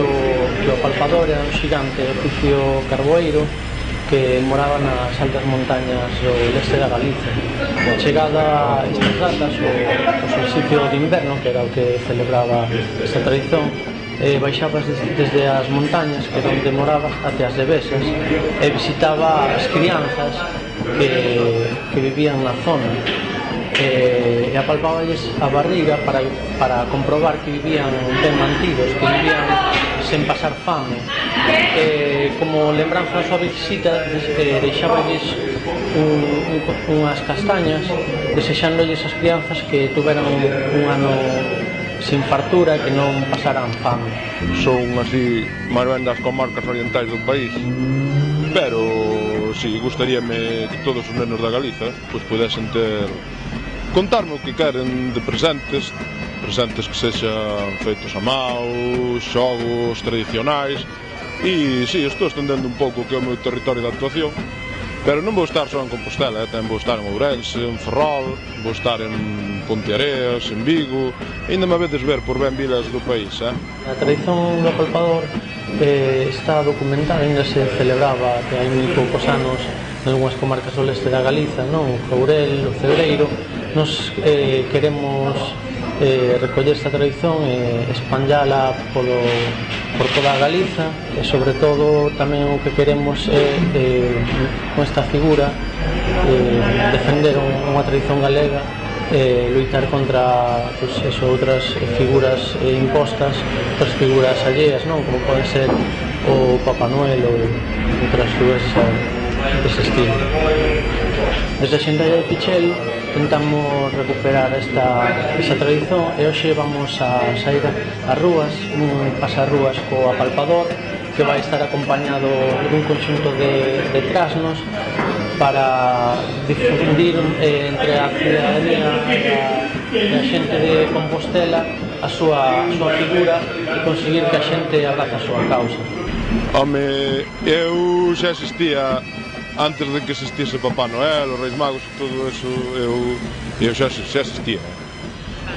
que o palpador era un xigante oficio carboeiro que moraba nas altas montañas do leste da Galicia. Chegada a estas datas, o solsticio de inverno, que era o que celebraba esta tradición, baixabas desde as montañas, que era onde moraba, até as devesas, e visitaba as crianzas que vivían na zona, e apalpaballes a barriga para comprobar que vivían ben mantidos, que vivían sen pasar fame. Como lembranza da súa visita, deixaballes unhas castañas, desexándoles as crianzas que tuveran un ano sin fartura, que non pasaran fame. Son así máis ben das comarcas orientais do país, pero si gustaríame que todos os nenos da Galiza pois pudesen ter contarme o que queren de presentes que sexan feitos a mao, xogos tradicionais. E si, estou estendendo un pouco o que é o meu territorio de actuación, pero non vou estar só en Compostela, tamén vou estar en Ourense, en Ferrol, vou estar en Ponteareas, en Vigo, e ainda me vedes ver por ben vilas do país. A tradición do apalpador está documentada, ainda se celebraba que hai moi poucos anos nalgúnas comarcas do leste da Galiza, non? O Courel, o Cebreiro. Nos queremos recoller esta tradición e expandiala por toda a Galiza, e sobre todo tamén o que queremos é con esta figura defender unha tradición galega, loitar contra outras figuras impostas, outras figuras alleas, non? Como pode ser o Papá Noel ou outras figuras dese estilo. Desde a Xeiralla de Pichel tentamos recuperar esa tradición, e hoxe vamos a sair ás rúas, un pasarrúas co apalpador, que vai estar acompañado dun conxunto de trasnos para difundir entre a ciudadanía e a xente de Compostela a súa figura e conseguir que a xente abrace a súa causa. Home, eu xa existía antes de que existise Papá Noel, os Reis Magos e todo eso, eu xa existía.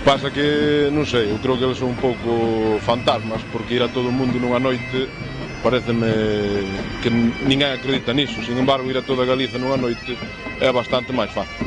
Pasa que, non sei, eu creo que eles son un pouco fantasmas, porque ir a todo o mundo nunha noite pareceme que ninguén acredita niso. Sin embargo, ir a toda Galiza nunha noite é bastante máis fácil.